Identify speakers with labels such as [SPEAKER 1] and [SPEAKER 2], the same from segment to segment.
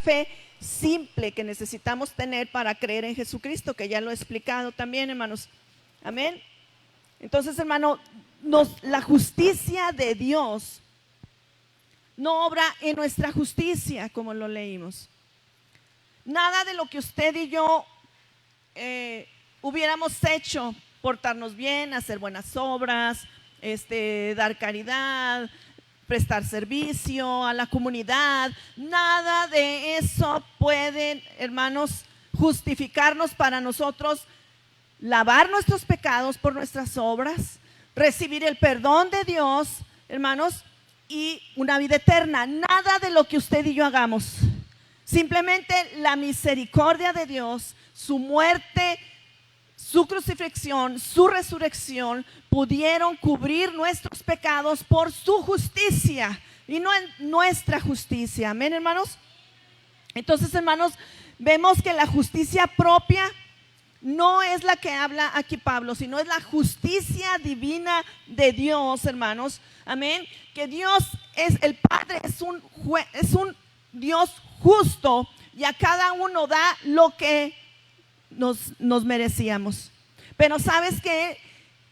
[SPEAKER 1] fe simple que necesitamos tener para creer en Jesucristo, que ya lo he explicado también, hermanos. Amén. Entonces, hermano, la justicia de Dios no obra en nuestra justicia, como lo leímos. Nada de lo que usted y yo hubiéramos hecho, portarnos bien, hacer buenas obras, dar caridad, prestar servicio a la comunidad, nada de eso puede, hermanos, justificarnos para nosotros lavar nuestros pecados por nuestras obras, recibir el perdón de Dios, hermanos, y una vida eterna. Nada de lo que usted y yo hagamos, simplemente la misericordia de Dios, su muerte, su crucifixión, su resurrección pudieron cubrir nuestros pecados por su justicia y no en nuestra justicia. Amén, hermanos. Entonces, hermanos, vemos que la justicia propia no es la que habla aquí Pablo, sino es la justicia divina de Dios, hermanos. Amén. Que Dios es el Padre, es un Dios justo y a cada uno da lo que nos merecíamos. Pero sabes que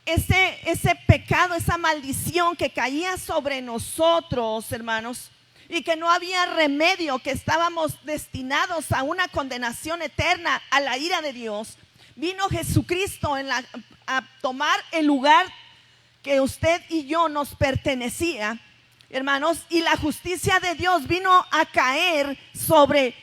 [SPEAKER 1] ese pecado, esa maldición que caía sobre nosotros, hermanos, y que no había remedio, que estábamos destinados a una condenación eterna, a la ira de Dios, vino Jesucristo a tomar el lugar que usted y yo nos pertenecía, hermanos, y la justicia de Dios vino a caer sobre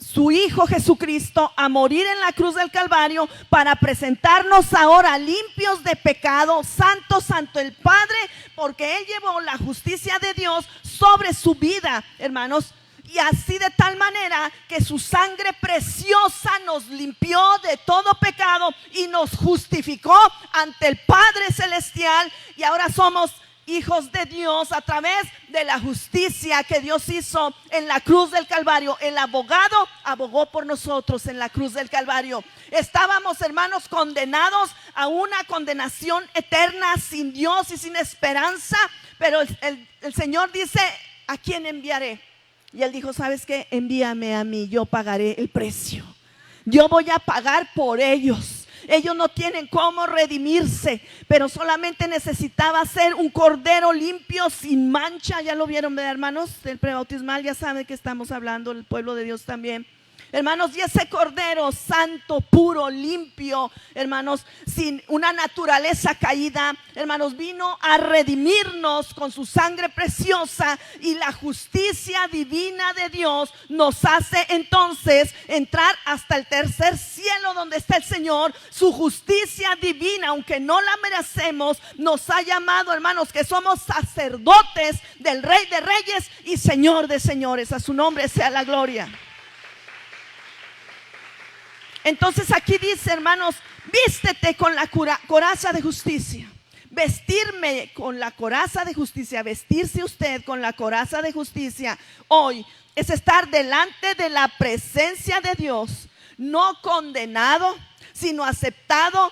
[SPEAKER 1] su Hijo Jesucristo, a morir en la cruz del Calvario para presentarnos ahora limpios de pecado. Santo, santo el Padre, porque Él llevó la justicia de Dios sobre su vida, hermanos, y así de tal manera que su sangre preciosa nos limpió de todo pecado y nos justificó ante el Padre Celestial, y ahora somos hijos de Dios a través de la justicia que Dios hizo en la cruz del Calvario. El abogado abogó por nosotros en la cruz del Calvario. Estábamos, hermanos, condenados a una condenación eterna, sin Dios y sin esperanza, pero el Señor dice: ¿a quién enviaré? Y Él dijo: ¿sabes qué? Envíame a mí, yo pagaré el precio. Yo voy a pagar por ellos. Ellos no tienen cómo redimirse, pero solamente necesitaba ser un cordero limpio, sin mancha. Ya lo vieron, hermanos, del prebautismal, ya saben que estamos hablando, el pueblo de Dios también. Hermanos, y ese cordero santo, puro, limpio, hermanos, sin una naturaleza caída, hermanos, vino a redimirnos con su sangre preciosa, y la justicia divina de Dios nos hace entonces entrar hasta el tercer cielo donde está el Señor. Su justicia divina, aunque no la merecemos, nos ha llamado, hermanos, que somos sacerdotes del Rey de Reyes y Señor de Señores. A su nombre sea la gloria. Entonces aquí dice, hermanos, vístete con la coraza de justicia. Vestirme con la coraza de justicia, vestirse usted con la coraza de justicia hoy, es estar delante de la presencia de Dios, no condenado, sino aceptado.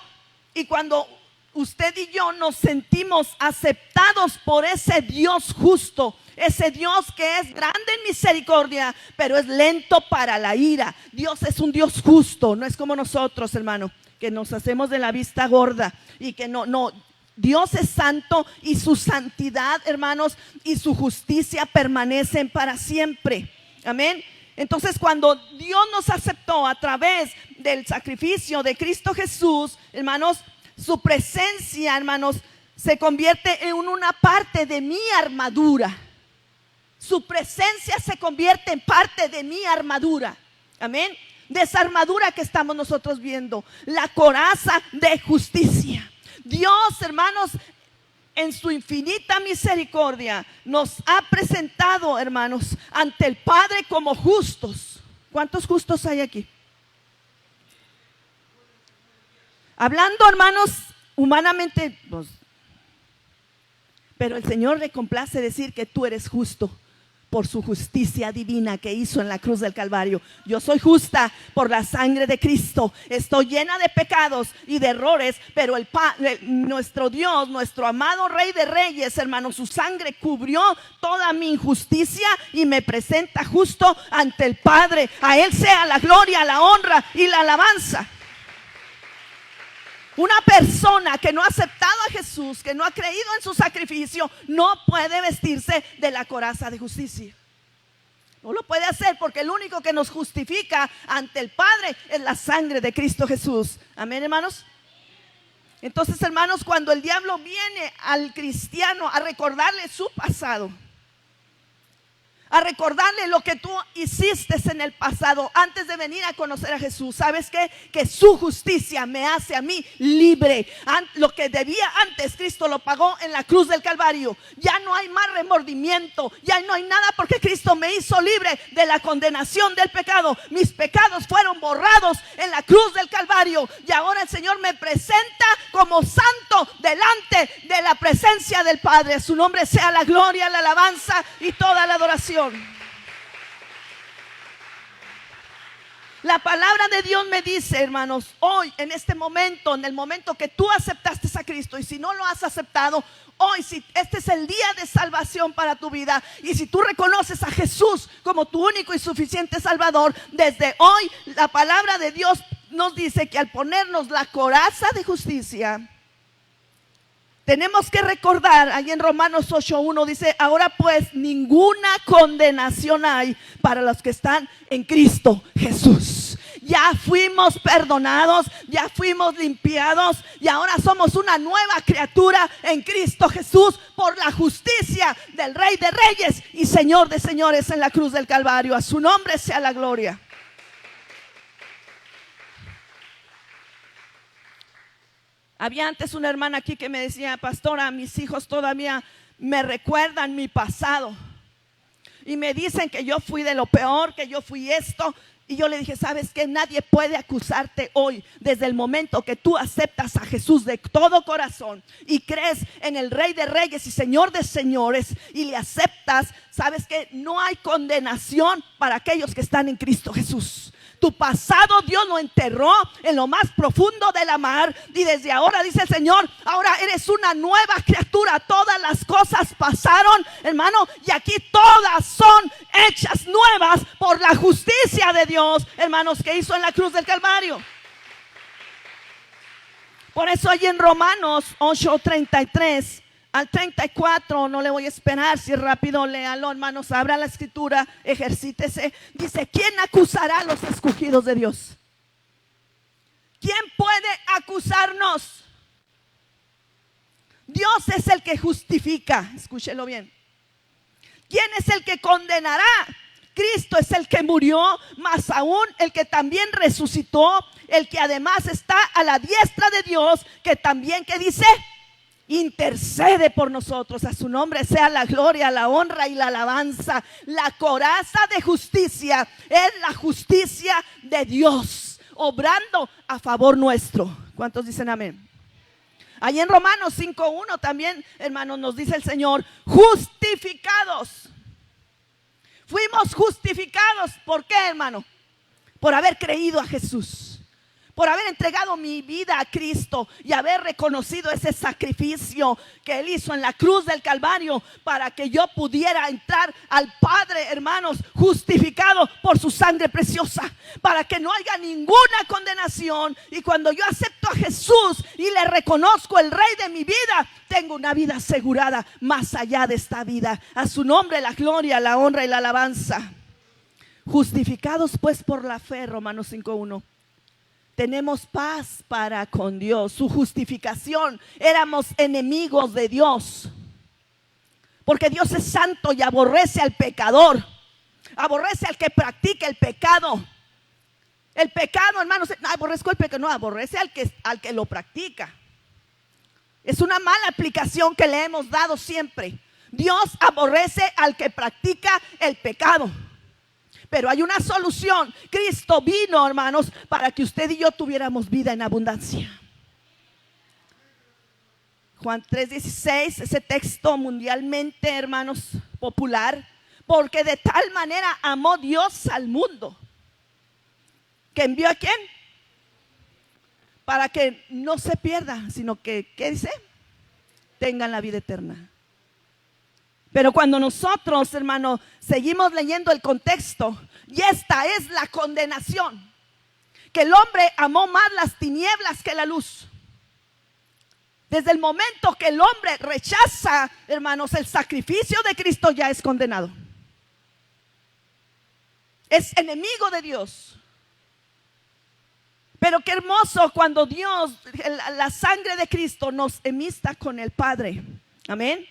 [SPEAKER 1] Y cuando usted y yo nos sentimos aceptados por ese Dios justo, ese Dios que es grande en misericordia, pero es lento para la ira. Dios es un Dios justo, no es como nosotros, hermano, que nos hacemos de la vista gorda y que no. Dios es santo, y su santidad, hermanos, y su justicia permanecen para siempre. Amén. Entonces, cuando Dios nos aceptó a través del sacrificio de Cristo Jesús, hermanos, su presencia, hermanos, se convierte en una parte de mi armadura. Su presencia se convierte en parte de mi armadura. Amén. De esa armadura que estamos nosotros viendo, la coraza de justicia. Dios, hermanos, en su infinita misericordia nos ha presentado, hermanos, ante el Padre como justos. ¿Cuántos justos hay aquí? Hablando, hermanos, humanamente, pero el Señor le complace decir que tú eres justo, por su justicia divina que hizo en la cruz del Calvario. Yo soy justa por la sangre de Cristo. Estoy llena de pecados y de errores, pero nuestro Dios, nuestro amado Rey de Reyes, hermano, su sangre cubrió toda mi injusticia y me presenta justo ante el Padre. A Él sea la gloria, la honra y la alabanza. Una persona que no ha aceptado a Jesús, que no ha creído en su sacrificio, no puede vestirse de la coraza de justicia. No lo puede hacer, porque el único que nos justifica ante el Padre es la sangre de Cristo Jesús. Amén, hermanos. Entonces, hermanos, cuando el diablo viene al cristiano a recordarle su pasado, a recordarle lo que tú hiciste en el pasado antes de venir a conocer a Jesús. ¿Sabes qué? Que su justicia me hace a mí libre. Lo que debía antes, Cristo lo pagó en la cruz del Calvario. Ya no hay más remordimiento, ya no hay nada, porque Cristo me hizo libre de la condenación del pecado. Mis pecados fueron borrados en la cruz del Calvario, y ahora el Señor me presenta como santo delante de la presencia del Padre. A su nombre sea la gloria, la alabanza y toda la adoración. La palabra de Dios me dice, hermanos, hoy, en este momento, en el momento que tú aceptaste a Cristo, y si no lo has aceptado, hoy, si este es el día de salvación para tu vida, y si tú reconoces a Jesús como tu único y suficiente Salvador, desde hoy la palabra de Dios nos dice que al ponernos la coraza de justicia, tenemos que recordar, ahí en Romanos 8:1 dice: ahora pues ninguna condenación hay para los que están en Cristo Jesús. Ya fuimos perdonados, ya fuimos limpiados, y ahora somos una nueva criatura en Cristo Jesús por la justicia del Rey de Reyes y Señor de Señores en la cruz del Calvario. A su nombre sea la gloria. Había antes una hermana aquí que me decía: pastora, mis hijos todavía me recuerdan mi pasado y me dicen que yo fui de lo peor, que yo fui esto. Y yo le dije: ¿sabes qué? Nadie puede acusarte hoy. Desde el momento que tú aceptas a Jesús de todo corazón y crees en el Rey de Reyes y Señor de Señores y le aceptas, ¿sabes qué? No hay condenación para aquellos que están en Cristo Jesús. Tu pasado Dios lo enterró en lo más profundo de la mar, y desde ahora, dice el Señor, ahora eres una nueva criatura. Todas las cosas pasaron, hermano, y aquí todas son hechas nuevas por la justicia de Dios, hermanos, que hizo en la cruz del Calvario. Por eso ahí en Romanos 8:33 al 34, no le voy a esperar, si rápido léalo, hermanos, abra la escritura, ejercítese. Dice: ¿quién acusará a los escogidos de Dios? ¿Quién puede acusarnos? Dios es el que justifica. Escúchelo bien. ¿Quién es el que condenará? Cristo es el que murió, más aún el que también resucitó, el que además está a la diestra de Dios, que también, ¿qué dice? Intercede por nosotros. A su nombre sea la gloria, la honra y la alabanza. La coraza de justicia es la justicia de Dios obrando a favor nuestro. ¿Cuántos dicen amén? Ahí en Romanos 5:1 también, hermanos, nos dice el Señor: justificados. Fuimos justificados. ¿Por qué, hermano? Por haber creído a Jesús, por haber entregado mi vida a Cristo y haber reconocido ese sacrificio que Él hizo en la cruz del Calvario para que yo pudiera entrar al Padre, hermanos, justificado por su sangre preciosa, para que no haya ninguna condenación. Y cuando yo acepto a Jesús y le reconozco el Rey de mi vida, tengo una vida asegurada más allá de esta vida. A su nombre la gloria, la honra y la alabanza. Justificados pues por la fe, Romanos 5:1. Tenemos paz para con Dios. Su justificación, éramos enemigos de Dios, porque Dios es santo y aborrece al pecador, aborrece al que practica el pecado. El pecado, hermanos, no aborrezco el pecado, no, aborrece al que lo practica. Es una mala aplicación que le hemos dado siempre. Dios aborrece al que practica el pecado. Pero hay una solución. Cristo vino, hermanos, para que usted y yo tuviéramos vida en abundancia. Juan 3:16, ese texto mundialmente, hermanos, popular, Porque de tal manera amó Dios al mundo, que envió ¿a quién? Para que no se pierda, sino que, ¿qué dice? Tengan la vida eterna. Pero cuando nosotros, hermanos, seguimos leyendo el contexto, y esta es la condenación, que el hombre amó más las tinieblas que la luz. Desde el momento que el hombre rechaza, hermanos, el sacrificio de Cristo, ya es condenado. Es enemigo de Dios. Pero qué hermoso cuando Dios, la sangre de Cristo nos amista con el Padre. Amén.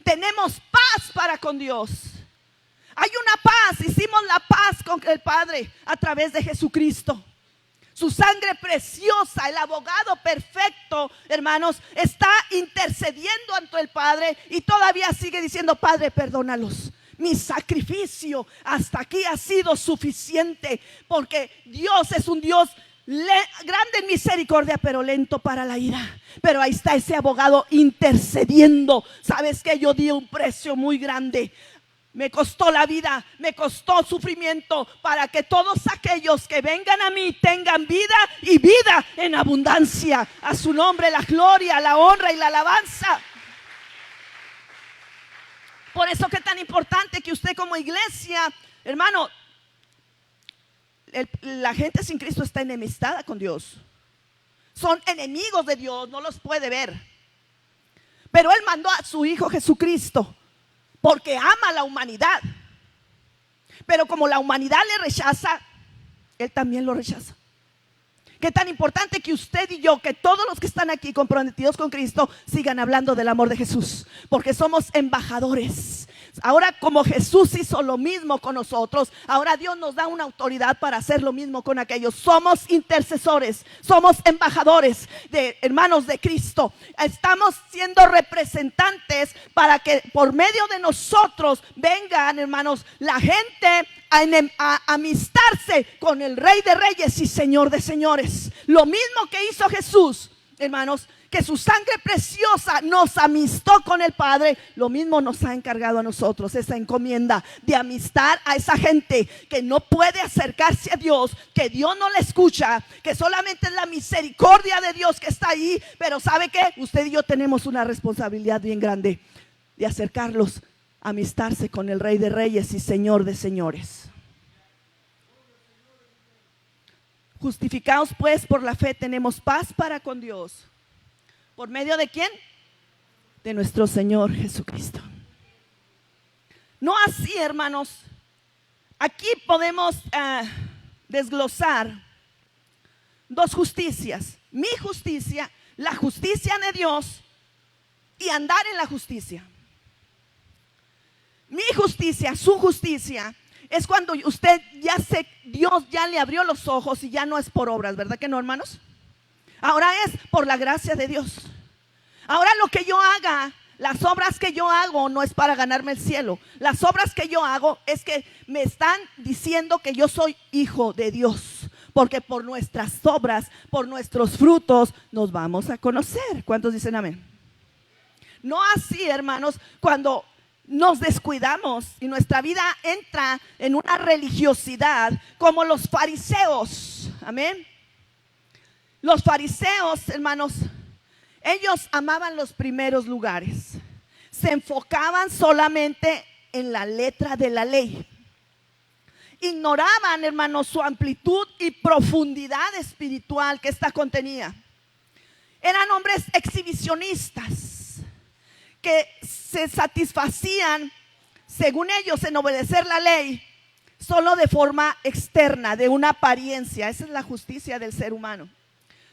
[SPEAKER 1] Tenemos paz para con Dios. Hay una paz, hicimos la paz con el Padre a través de Jesucristo. Su sangre preciosa, el abogado perfecto, hermanos, está intercediendo ante el Padre y todavía sigue diciendo: Padre, perdónalos. Mi sacrificio hasta aquí ha sido suficiente, porque Dios es un Dios grande en misericordia, pero lento para la ira. Pero ahí está ese abogado intercediendo. ¿Sabes qué? Yo di un precio muy grande. Me costó la vida, me costó sufrimiento, para que todos aquellos que vengan a mí tengan vida y vida en abundancia. A su nombre la gloria, la honra y la alabanza. Por eso que es tan importante que usted como iglesia, hermano, la gente sin Cristo está enemistada con Dios. Son enemigos de Dios, no los puede ver. Pero Él mandó a su Hijo Jesucristo porque ama a la humanidad. Pero como la humanidad le rechaza, Él también lo rechaza. Qué tan importante que usted y yo, que todos los que están aquí comprometidos con Cristo, sigan hablando del amor de Jesús, porque somos embajadores. Ahora, como Jesús hizo lo mismo con nosotros, ahora Dios nos da una autoridad para hacer lo mismo con aquellos. Somos intercesores, somos embajadores de hermanos de Cristo. Estamos siendo representantes para que por medio de nosotros vengan, hermanos, la gente a amistarse con el Rey de Reyes y Señor de Señores. Lo mismo que hizo Jesús, hermanos, que su sangre preciosa nos amistó con el Padre, lo mismo nos ha encargado a nosotros esa encomienda de amistar a esa gente que no puede acercarse a Dios, que Dios no le escucha, que solamente es la misericordia de Dios que está ahí. Pero ¿sabe qué? Usted y yo tenemos una responsabilidad bien grande de acercarlos a amistarse con el Rey de Reyes y Señor de Señores. Justificados pues por la fe, tenemos paz para con Dios. ¿Por medio de quién? De nuestro Señor Jesucristo. No así, hermanos. Aquí podemos desglosar dos justicias: mi justicia, la justicia de Dios, y andar en la justicia. Mi justicia, su justicia, es cuando usted Dios ya le abrió los ojos y ya no es por obras, ¿verdad que no, hermanos? Ahora es por la gracia de Dios. Ahora lo que yo haga, las obras que yo hago, no es para ganarme el cielo. Las obras que yo hago es que me están diciendo que yo soy hijo de Dios. Porque por nuestras obras, por nuestros frutos, nos vamos a conocer. ¿Cuántos dicen amén? No así, hermanos, cuando nos descuidamos y nuestra vida entra en una religiosidad como los fariseos. Amén. Los fariseos, hermanos, ellos amaban los primeros lugares. Se enfocaban solamente en la letra de la ley. Ignoraban, hermanos, su amplitud y profundidad espiritual que esta contenía. Eran hombres exhibicionistas que se satisfacían, según ellos, en obedecer la ley solo de forma externa, de una apariencia. Esa es la justicia del ser humano.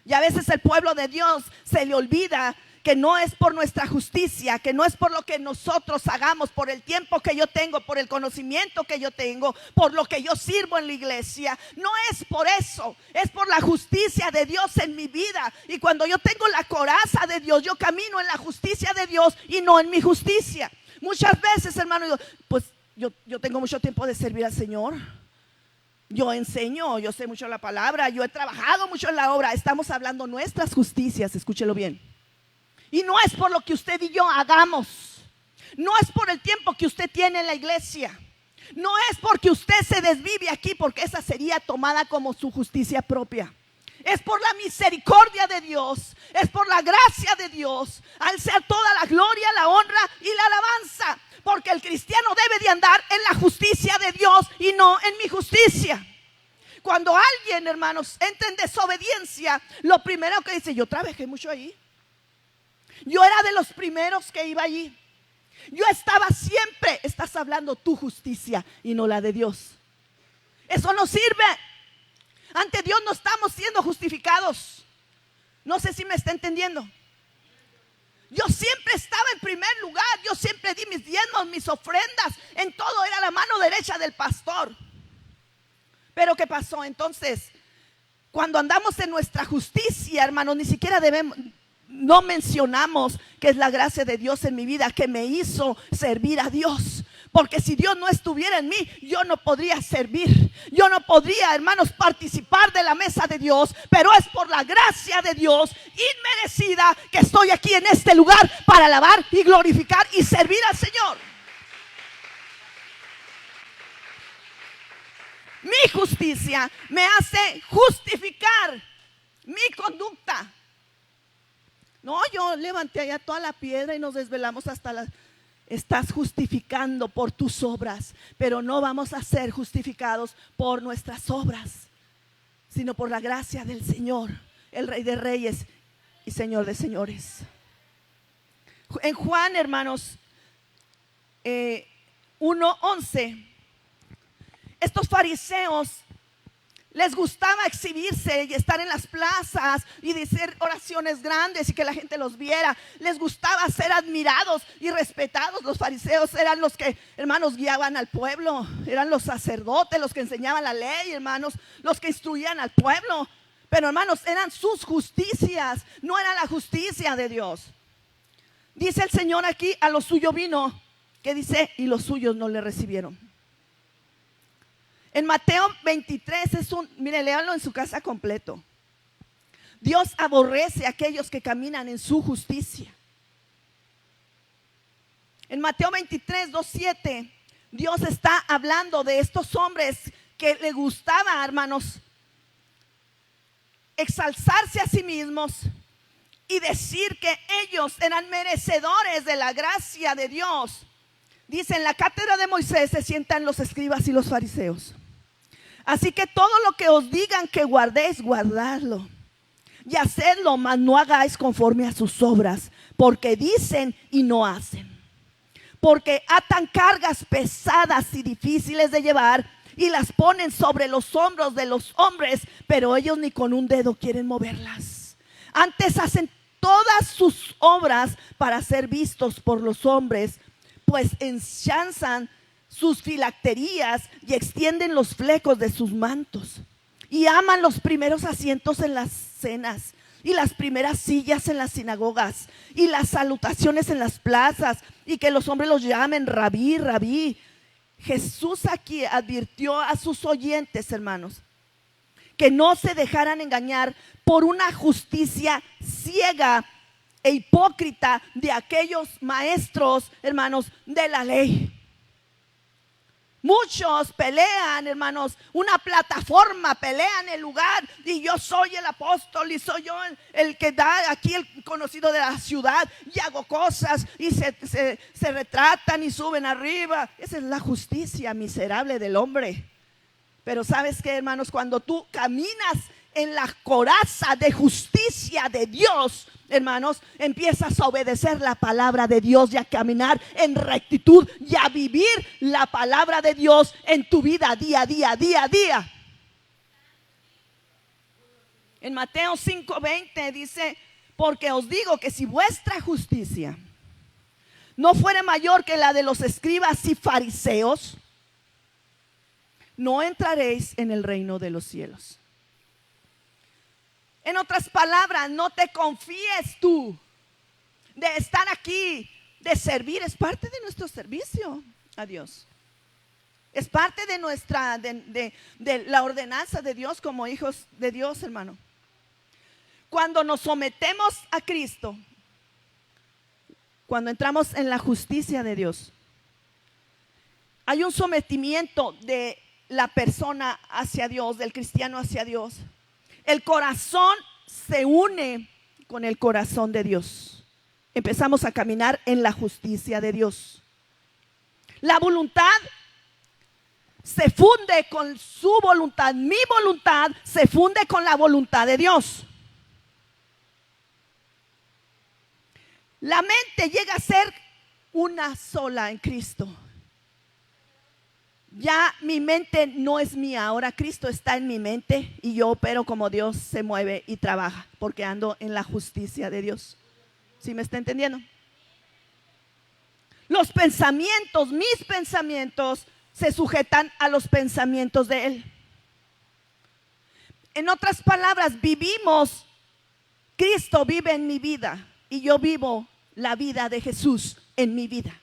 [SPEAKER 1] Y a veces el pueblo de Dios se le olvida que no es por nuestra justicia, que no es por lo que nosotros hagamos, por el tiempo que yo tengo, por el conocimiento que yo tengo, por lo que yo sirvo en la iglesia. No es por eso, es por la justicia de Dios en mi vida. Y cuando yo tengo la coraza de Dios, yo camino en la justicia de Dios y no en mi justicia. Muchas veces, hermano, pues yo tengo mucho tiempo de servir al Señor. Yo enseño, yo sé mucho la palabra, yo he trabajado mucho en la obra. Estamos hablando nuestras justicias, escúchelo bien. Y no es por lo que usted y yo hagamos, no es por el tiempo que usted tiene en la iglesia, No es porque usted se desvive aquí, porque esa sería tomada como su justicia propia. Es por la misericordia de Dios, es por la gracia de Dios. Al ser toda la gloria, la honra y la alabanza. Porque el cristiano debe de andar en la justicia de Dios y no en mi justicia. Cuando alguien, hermanos, entra en desobediencia, lo primero que dice: yo trabajé mucho ahí. Yo era de los primeros que iba allí. Yo estaba siempre. Estás hablando tu justicia y no la de Dios. Eso no sirve. Ante Dios no estamos siendo justificados. No sé si me está entendiendo. Yo siempre estaba en primer lugar. Yo siempre di mis diezmos, mis ofrendas. En todo era la mano derecha del pastor. Pero ¿qué pasó? Entonces, cuando andamos en nuestra justicia, hermanos, ni siquiera no mencionamos que es la gracia de Dios en mi vida que me hizo servir a Dios. Porque si Dios no estuviera en mí, yo no podría servir. Yo no podría, hermanos, participar de la mesa de Dios. Pero es por la gracia de Dios inmerecida que estoy aquí en este lugar para alabar y glorificar y servir al Señor. Mi justicia me hace justificar mi conducta. No, yo levanté allá toda la piedra y nos desvelamos hasta las... Estás justificando por tus obras, pero no vamos a ser justificados por nuestras obras, sino por la gracia del Señor, el Rey de Reyes y Señor de Señores. En Juan, hermanos, 1:11, estos fariseos les gustaba exhibirse y estar en las plazas y decir oraciones grandes y que la gente los viera. Les gustaba ser admirados y respetados. Los fariseos eran los que, hermanos, guiaban al pueblo. Eran los sacerdotes, los que enseñaban la ley, hermanos, los que instruían al pueblo. Pero, hermanos, eran sus justicias, no era la justicia de Dios. Dice el Señor aquí: a lo suyo vino, que dice, y los suyos no le recibieron. En Mateo 23 mire, léanlo en su casa completo. Dios aborrece a aquellos que caminan en su justicia. En Mateo 23, 2:7, Dios está hablando de estos hombres que le gustaba, hermanos, exalzarse a sí mismos y decir que ellos eran merecedores de la gracia de Dios. Dice: en la cátedra de Moisés se sientan los escribas y los fariseos. Así que todo lo que os digan que guardéis, guardadlo. Y hacedlo, mas no hagáis conforme a sus obras, porque dicen y no hacen. Porque atan cargas pesadas y difíciles de llevar y las ponen sobre los hombros de los hombres, pero ellos ni con un dedo quieren moverlas. Antes hacen todas sus obras para ser vistos por los hombres, pues ensanzan sus filacterías y extienden los flecos de sus mantos, y aman los primeros asientos en las cenas y las primeras sillas en las sinagogas y las salutaciones en las plazas, y que los hombres los llamen rabí, rabí. Jesús aquí advirtió a sus oyentes, hermanos, que no se dejaran engañar por una justicia ciega e hipócrita de aquellos maestros, hermanos, de la ley. Muchos pelean, hermanos, una plataforma, pelean el lugar, y yo soy el apóstol y soy yo el que da aquí el conocido de la ciudad, y hago cosas y se retratan y suben arriba. Esa es la justicia miserable del hombre. Pero ¿sabes qué, hermanos? Cuando tú caminas en la coraza de justicia de Dios, hermanos, empiezas a obedecer la palabra de Dios y a caminar en rectitud y a vivir la palabra de Dios en tu vida día a día, día a día. En Mateo 5:20 dice: porque os digo que si vuestra justicia no fuere mayor que la de los escribas y fariseos, no entraréis en el reino de los cielos. En otras palabras, no te confíes tú de estar aquí, de servir. Es parte de nuestro servicio a Dios. Es parte de nuestra, de la ordenanza de Dios como hijos de Dios, hermano. Cuando nos sometemos a Cristo, cuando entramos en la justicia de Dios, hay un sometimiento de la persona hacia Dios, del cristiano hacia Dios. El corazón se une con el corazón de Dios. Empezamos a caminar en la justicia de Dios. La voluntad se funde con su voluntad. Mi voluntad se funde con la voluntad de Dios. La mente llega a ser una sola en Cristo. Ya mi mente no es mía, ahora Cristo está en mi mente y yo opero como Dios se mueve y trabaja, porque ando en la justicia de Dios. ¿Sí me está entendiendo? Los pensamientos, mis pensamientos, se sujetan a los pensamientos de Él. En otras palabras, vivimos, Cristo vive en mi vida y yo vivo la vida de Jesús en mi vida.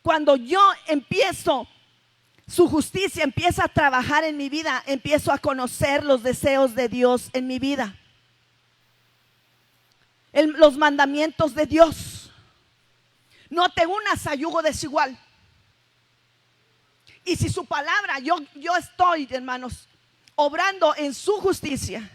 [SPEAKER 1] Cuando yo empiezo, su justicia empieza a trabajar en mi vida, empiezo a conocer los deseos de Dios en mi vida. Los mandamientos de Dios. No te unas a yugo desigual. Y si su palabra, yo estoy, hermanos, obrando en su justicia,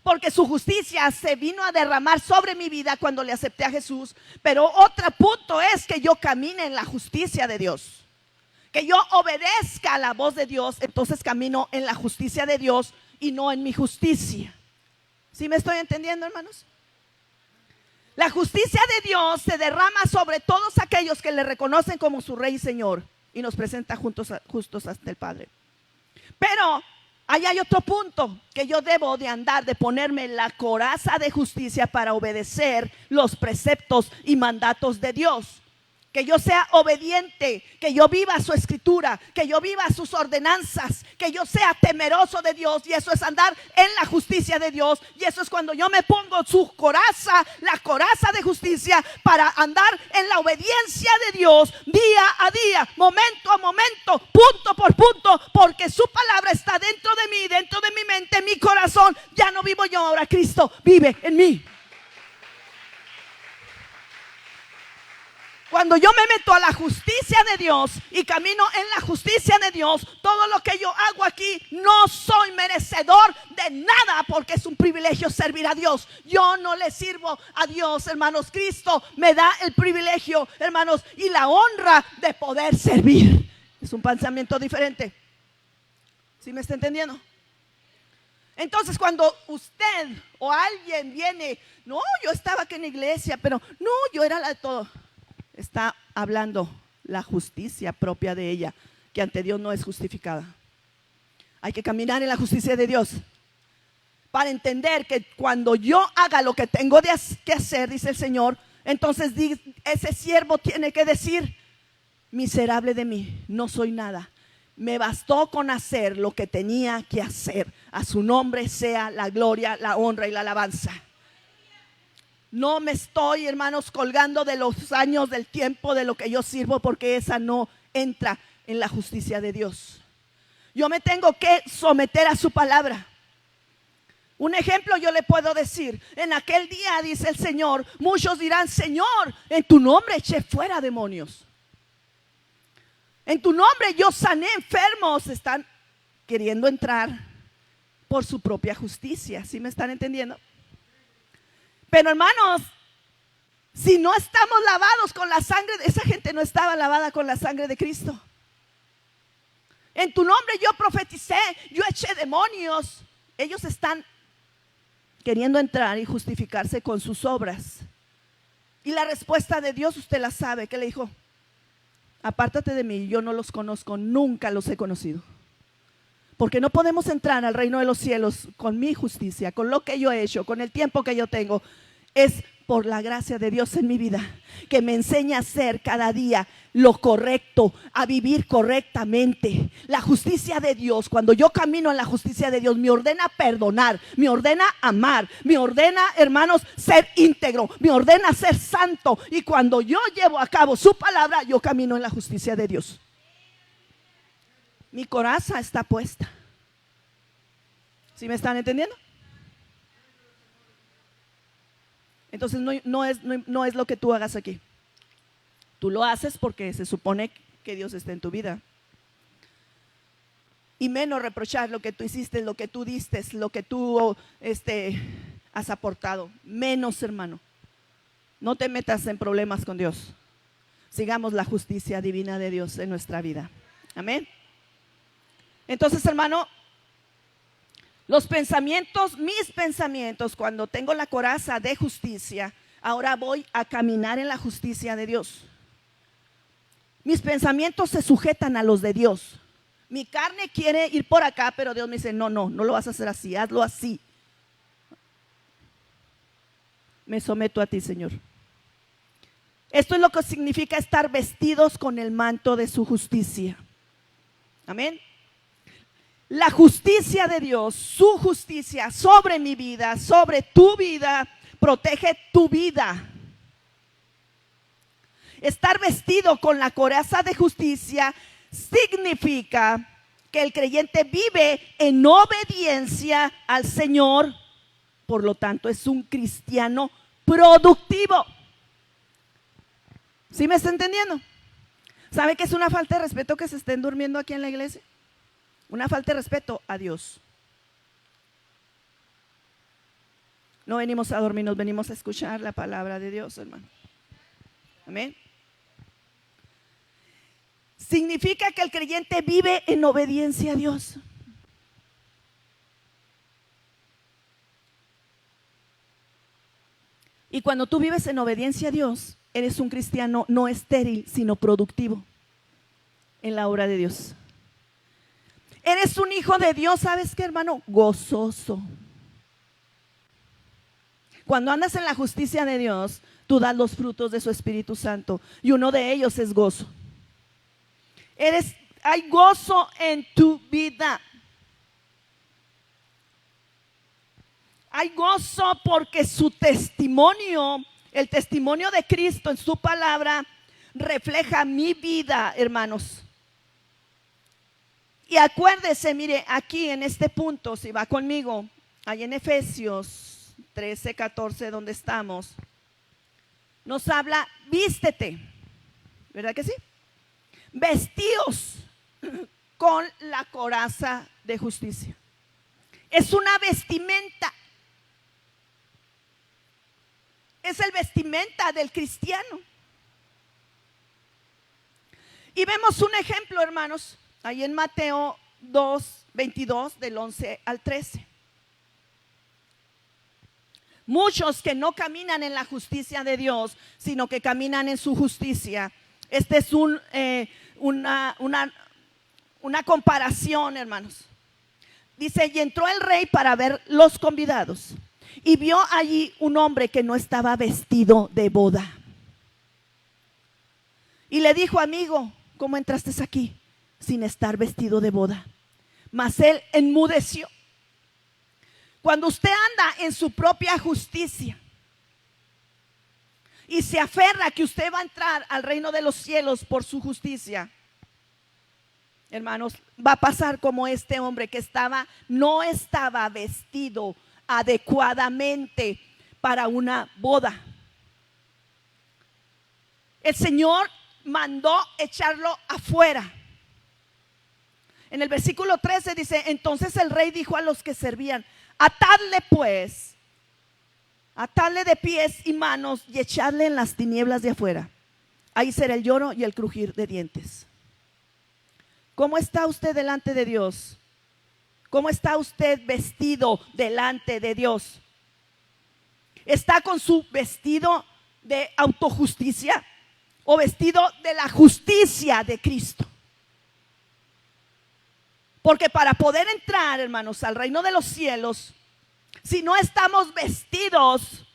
[SPEAKER 1] porque su justicia se vino a derramar sobre mi vida cuando le acepté a Jesús. Pero otro punto es que yo camine en la justicia de Dios, que yo obedezca a la voz de Dios. Entonces camino en la justicia de Dios y no en mi justicia. ¿Sí me estoy entendiendo, hermanos? La justicia de Dios se derrama sobre todos aquellos que le reconocen como su Rey y Señor y nos presenta justos ante el Padre. Pero ahí hay otro punto que yo debo de andar, de ponerme la coraza de justicia para obedecer los preceptos y mandatos de Dios. Que yo sea obediente, que yo viva su escritura, que yo viva sus ordenanzas, que yo sea temeroso de Dios. Y eso es andar en la justicia de Dios. Y eso es cuando yo me pongo su coraza, la coraza de justicia, para andar en la obediencia de Dios día a día, momento a momento, punto por punto, porque su palabra está dentro de mí, dentro de mi mente, en mi corazón. Ya no vivo yo, ahora Cristo vive en mí. Cuando yo me meto a la justicia de Dios y camino en la justicia de Dios, todo lo que yo hago aquí, no soy merecedor de nada, porque es un privilegio servir a Dios. Yo no le sirvo a Dios, hermanos. Cristo me da el privilegio, hermanos, y la honra de poder servir. Es un pensamiento diferente. ¿Sí me está entendiendo? Entonces, cuando usted o alguien viene, no, yo estaba aquí en la iglesia, pero no, yo era la de todo. Está hablando la justicia propia de ella, que ante Dios no es justificada. Hay que caminar en la justicia de Dios para entender que cuando yo haga lo que tengo que hacer, dice el Señor, entonces ese siervo tiene que decir: miserable de mí, no soy nada. Me bastó con hacer lo que tenía que hacer. A su nombre sea la gloria, la honra y la alabanza. No me estoy, hermanos, colgando de los años, del tiempo, de lo que yo sirvo, porque esa no entra en la justicia de Dios. Yo me tengo que someter a su palabra. Un ejemplo yo le puedo decir: en aquel día, dice el Señor, muchos dirán: Señor, en tu nombre eché fuera demonios. En tu nombre yo sané enfermos. Están queriendo entrar por su propia justicia. ¿Sí me están entendiendo? Pero, hermanos, si no estamos lavados con la sangre, esa gente no estaba lavada con la sangre de Cristo. En tu nombre yo profeticé, yo eché demonios. Ellos están queriendo entrar y justificarse con sus obras. Y la respuesta de Dios usted la sabe. ¿Qué le dijo? Apártate de mí, yo no los conozco, nunca los he conocido. Porque no podemos entrar al reino de los cielos con mi justicia, con lo que yo he hecho, con el tiempo que yo tengo. Es por la gracia de Dios en mi vida, que me enseña a hacer cada día lo correcto, a vivir correctamente. La justicia de Dios, cuando yo camino en la justicia de Dios, me ordena perdonar, me ordena amar, me ordena, hermanos, ser íntegro, me ordena ser santo. Y cuando yo llevo a cabo su palabra, yo camino en la justicia de Dios. Mi coraza está puesta. ¿Sí me están entendiendo? Entonces no es lo que tú hagas aquí. Tú lo haces porque se supone que Dios esté en tu vida. Y menos reprochar lo que tú hiciste, lo que tú diste, lo que tú has aportado. Menos, hermano. No te metas en problemas con Dios. Sigamos la justicia divina de Dios en nuestra vida. Amén. Entonces, hermano, los pensamientos, mis pensamientos, cuando tengo la coraza de justicia, ahora voy a caminar en la justicia de Dios. Mis pensamientos se sujetan a los de Dios. Mi carne quiere ir por acá, pero Dios me dice, no lo vas a hacer así, hazlo así. Me someto a ti, Señor. Esto es lo que significa estar vestidos con el manto de su justicia. Amén. La justicia de Dios, su justicia sobre mi vida, sobre tu vida, protege tu vida. Estar vestido con la coraza de justicia significa que el creyente vive en obediencia al Señor. Por lo tanto, es un cristiano productivo. ¿Sí me está entendiendo? ¿Sabe que es una falta de respeto que se estén durmiendo aquí en la iglesia? Una falta de respeto a Dios. No venimos a dormir, nos venimos a escuchar la palabra de Dios, hermano. Amén. Significa que el creyente vive en obediencia a Dios. Y cuando tú vives en obediencia a Dios, eres un cristiano no estéril, sino productivo en la obra de Dios. Eres un hijo de Dios, ¿sabes qué, hermano? Gozoso. Cuando andas en la justicia de Dios, tú das los frutos de su Espíritu Santo, y uno de ellos es gozo. Hay gozo en tu vida. Hay gozo porque su testimonio, el testimonio de Cristo en su palabra, refleja mi vida, hermanos. Y acuérdese, mire, aquí en este punto, si va conmigo, ahí en Efesios 13, 14, donde estamos, nos habla, vístete, ¿verdad que sí? Vestíos con la coraza de justicia. Es una vestimenta. Es el vestimenta del cristiano. Y vemos un ejemplo, hermanos, ahí en Mateo 2, 22, del 11 al 13. Muchos que no caminan en la justicia de Dios, sino que caminan en su justicia. Este es una comparación, hermanos. Dice, y entró el rey para ver los convidados, y vio allí un hombre que no estaba vestido de boda. Y le dijo, amigo, ¿cómo entraste aquí sin estar vestido de boda? Mas él enmudeció. Cuando usted anda en su propia justicia y se aferra que usted va a entrar al reino de los cielos por su justicia, hermanos, va a pasar como este hombre que no estaba vestido adecuadamente para una boda. El Señor mandó echarlo afuera. En el versículo 13 dice, entonces el rey dijo a los que servían, atadle pues, atadle de pies y manos y echadle en las tinieblas de afuera. Ahí será el lloro y el crujir de dientes. ¿Cómo está usted delante de Dios? ¿Cómo está usted vestido delante de Dios? ¿Está con su vestido de autojusticia o vestido de la justicia de Cristo? Porque para poder entrar, hermanos, al reino de los cielos, si no estamos vestidos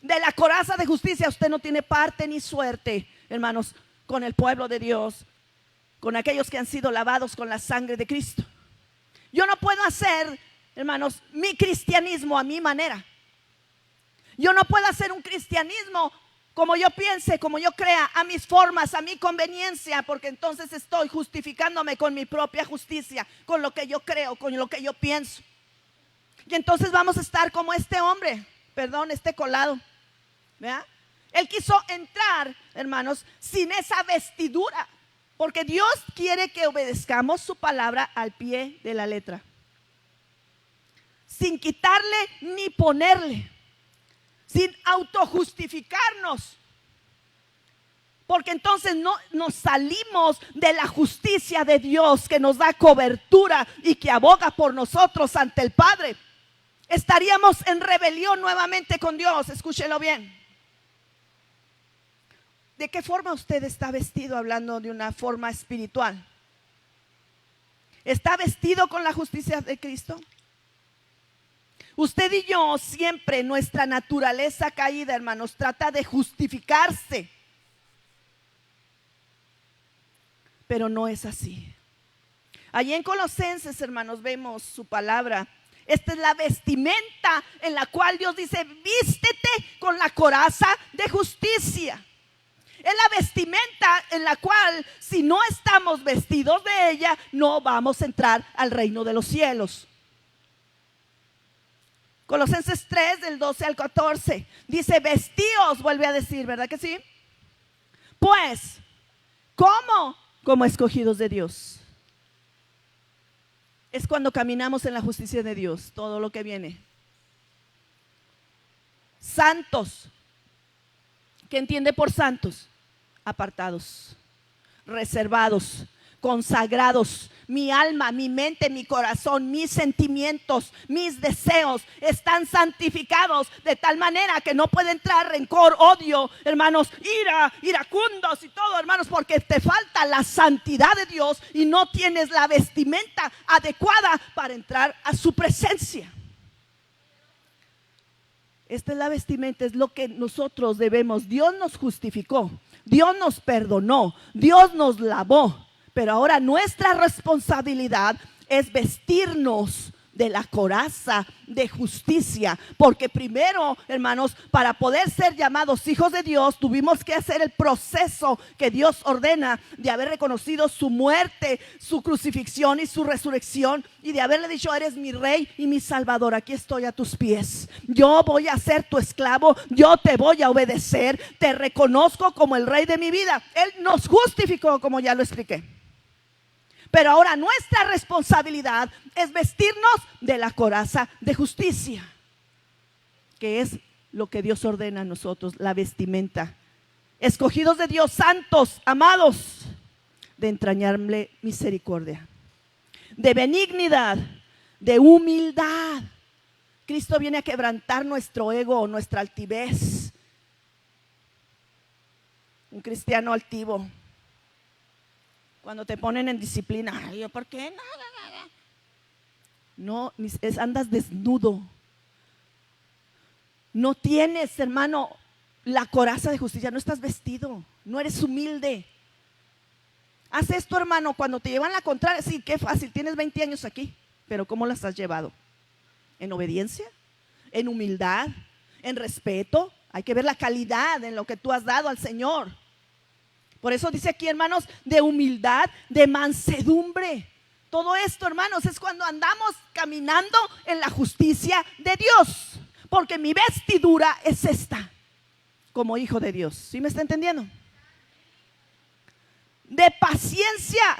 [SPEAKER 1] de la coraza de justicia, usted no tiene parte ni suerte, hermanos, con el pueblo de Dios, con aquellos que han sido lavados con la sangre de Cristo. Yo no puedo hacer, hermanos, mi cristianismo a mi manera. Yo no puedo hacer un cristianismo como yo piense, como yo crea, a mis formas, a mi conveniencia, porque entonces estoy justificándome con mi propia justicia, con lo que yo creo, con lo que yo pienso. Y entonces vamos a estar como este hombre, este colado, ¿verdad? Él quiso entrar, hermanos, sin esa vestidura, Porque Dios quiere que obedezcamos su palabra al pie de la letra, sin quitarle ni ponerle, sin autojustificarnos. Porque entonces no nos salimos de la justicia de Dios, que nos da cobertura y que aboga por nosotros ante el Padre. Estaríamos en rebelión nuevamente con Dios. Escúchelo bien. ¿De qué forma usted está vestido, hablando de una forma espiritual? ¿Está vestido con la justicia de Cristo? Usted y yo siempre, nuestra naturaleza caída, hermanos, trata de justificarse. Pero no es así. Allí en Colosenses, hermanos, vemos su palabra. Esta es la vestimenta en la cual Dios dice: vístete con la coraza de justicia. Es la vestimenta en la cual, si no estamos vestidos de ella, no vamos a entrar al reino de los cielos. Colosenses 3, del 12 al 14, dice: vestíos, vuelve a decir, ¿verdad que sí? Pues, ¿cómo? Como escogidos de Dios. Es cuando caminamos en la justicia de Dios, todo lo que viene. Santos. ¿Qué entiende por santos? Apartados, reservados, consagrados. Mi alma, mi mente, mi corazón, mis sentimientos, mis deseos están santificados de tal manera que no puede entrar rencor, odio, hermanos, ira, iracundos y todo, hermanos, porque te falta la santidad de Dios y no tienes la vestimenta adecuada para entrar a su presencia. Esta es la vestimenta, es lo que nosotros debemos. Dios nos justificó, Dios nos perdonó, Dios nos lavó. Pero ahora nuestra responsabilidad es vestirnos de la coraza de justicia. Porque primero, hermanos, para poder ser llamados hijos de Dios, tuvimos que hacer el proceso que Dios ordena, de haber reconocido su muerte, su crucifixión y su resurrección, y de haberle dicho: eres mi rey y mi salvador, aquí estoy a tus pies, yo voy a ser tu esclavo, yo te voy a obedecer, te reconozco como el rey de mi vida. Él nos justificó, como ya lo expliqué. Pero ahora nuestra responsabilidad es vestirnos de la coraza de justicia, que es lo que Dios ordena a nosotros, la vestimenta. Escogidos de Dios, santos, amados, de entrañable misericordia, de benignidad, de humildad. Cristo viene a quebrantar nuestro ego, nuestra altivez. Un cristiano altivo, cuando te ponen en disciplina, ay, ¿por qué? No, andas desnudo. No tienes, hermano, la coraza de justicia, no estás vestido, no eres humilde. Haz esto, hermano, cuando te llevan la contraria. Sí, qué fácil, tienes 20 años aquí, pero ¿cómo las has llevado? ¿En obediencia? ¿En humildad? ¿En respeto? Hay que ver la calidad en lo que tú has dado al Señor. Por eso dice aquí, hermanos, de humildad, de mansedumbre. Todo esto, hermanos, es cuando andamos caminando en la justicia de Dios. Porque mi vestidura es esta, como hijo de Dios. ¿Sí me está entendiendo? De paciencia,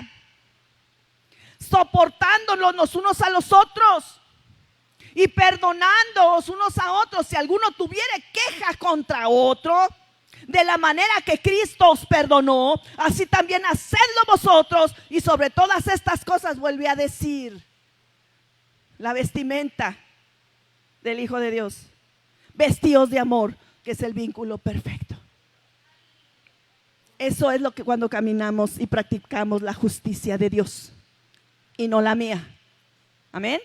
[SPEAKER 1] soportándonos los unos a los otros y perdonándoos unos a otros si alguno tuviere queja contra otro. De la manera que Cristo os perdonó, así también hacedlo vosotros. Y sobre todas estas cosas, vuelve a decir, la vestimenta del Hijo de Dios, vestidos de amor, que es el vínculo perfecto. Eso es lo que cuando caminamos y practicamos la justicia de Dios y no la mía. Amén.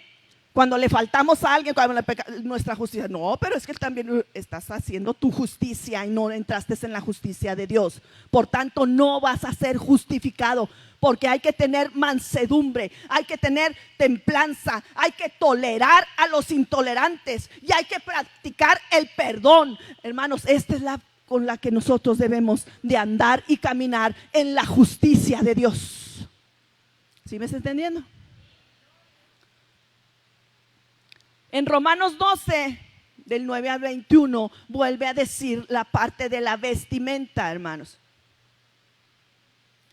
[SPEAKER 1] Cuando le faltamos a alguien, cuando nuestra justicia, no, pero es que también estás haciendo tu justicia y no entraste en la justicia de Dios. Por tanto, no vas a ser justificado, porque hay que tener mansedumbre, hay que tener templanza, hay que tolerar a los intolerantes y hay que practicar el perdón. Hermanos, esta es la con la que nosotros debemos de andar y caminar en la justicia de Dios. ¿Sí me está entendiendo? En Romanos 12, del 9 al 21, vuelve a decir la parte de la vestimenta, hermanos.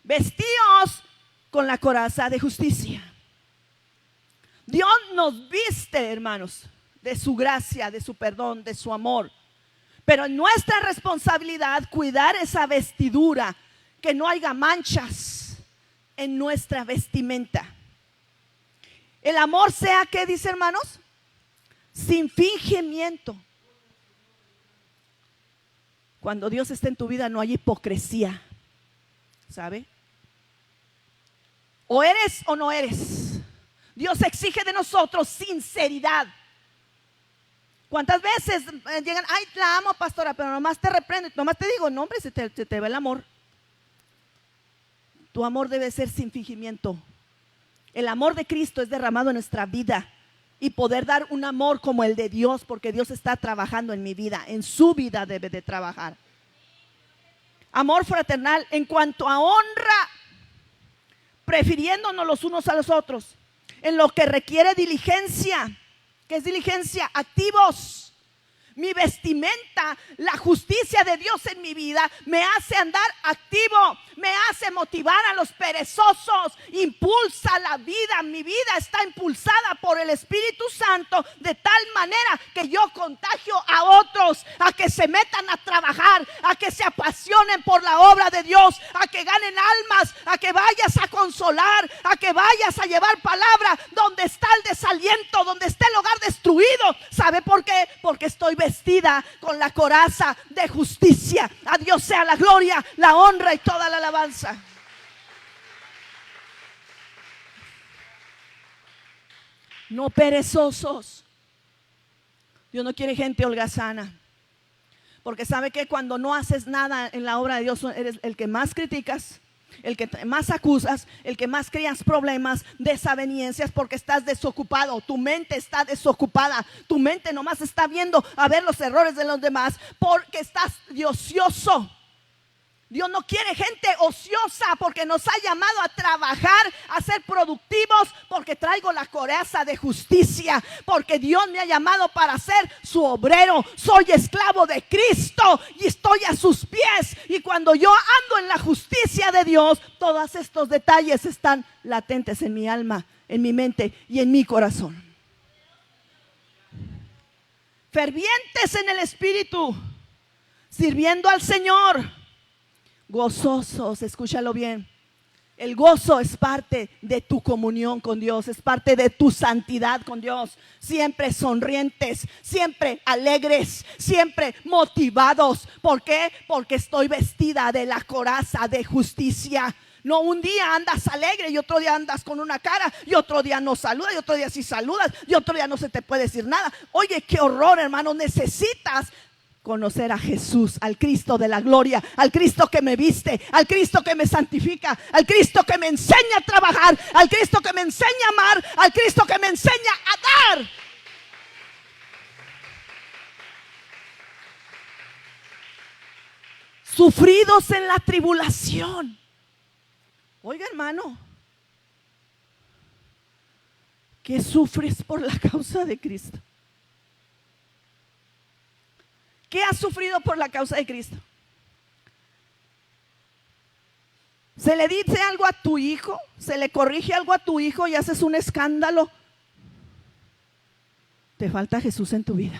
[SPEAKER 1] Vestíos con la coraza de justicia. Dios nos viste, hermanos, de su gracia, de su perdón, de su amor. Pero es nuestra responsabilidad cuidar esa vestidura, que no haya manchas en nuestra vestimenta. El amor sea, ¿qué dice, hermanos? Sin fingimiento. Cuando Dios está en tu vida no hay hipocresía, ¿sabe? O eres o no eres. Dios exige de nosotros sinceridad. ¿Cuántas veces llegan? Ay, la amo, pastora, pero nomás te reprendo, nomás te digo, no, hombre, se te va el amor. Tu amor debe ser sin fingimiento. El amor de Cristo es derramado en nuestra vida, y poder dar un amor como el de Dios, porque Dios está trabajando en mi vida, en su vida debe de trabajar. Amor fraternal en cuanto a honra, prefiriéndonos los unos a los otros, en lo que requiere diligencia. ¿Qué es diligencia? Activos. Mi vestimenta, la justicia de Dios en mi vida me hace andar activo, me hace motivar a los perezosos, impulsa la vida. Mi vida está impulsada por el Espíritu Santo de tal manera que yo contagio a otros a que se metan a trabajar, a que se apasionen por la obra de Dios, a que ganen almas, a que vayas a consolar, a que vayas a llevar palabra donde está el desaliento, donde está el hogar destruido. ¿Sabe por qué? Porque estoy vestida con la coraza de justicia. A Dios sea la gloria, la honra y toda la alabanza. No perezosos. Dios no quiere gente holgazana, porque sabe que cuando no haces nada en la obra de Dios, eres el que más criticas, el que más acusas, el que más creas problemas, desavenencias, porque estás desocupado. Tu mente está desocupada. Tu mente nomás está viendo a ver los errores de los demás, porque estás de ocioso. Dios no quiere gente ociosa, porque nos ha llamado a trabajar, a ser productivos, porque traigo la coraza de justicia, porque Dios me ha llamado para ser su obrero. Soy esclavo de Cristo y estoy a sus pies, y cuando yo ando en la justicia de Dios, todos estos detalles están latentes en mi alma, en mi mente y en mi corazón. Fervientes en el Espíritu, sirviendo al Señor, gozosos. Escúchalo bien. El gozo es parte de tu comunión con Dios, es parte de tu santidad con Dios. Siempre sonrientes, siempre alegres, siempre motivados. ¿Por qué? Porque estoy vestida de la coraza de justicia. No, un día andas alegre y otro día andas con una cara, y otro día no saludas, y otro día sí saludas, y otro día no se te puede decir nada. Oye, qué horror, hermano. Necesitas conocer a Jesús, al Cristo de la gloria, al Cristo que me viste, al Cristo que me santifica, al Cristo que me enseña a trabajar, al Cristo que me enseña a amar, al Cristo que me enseña a dar. Sufridos en la tribulación. Oiga, hermano, ¿qué sufres por la causa de Cristo? ¿Qué has sufrido por la causa de Cristo? Se le dice algo a tu hijo, se le corrige algo a tu hijo y haces un escándalo. Te falta Jesús en tu vida,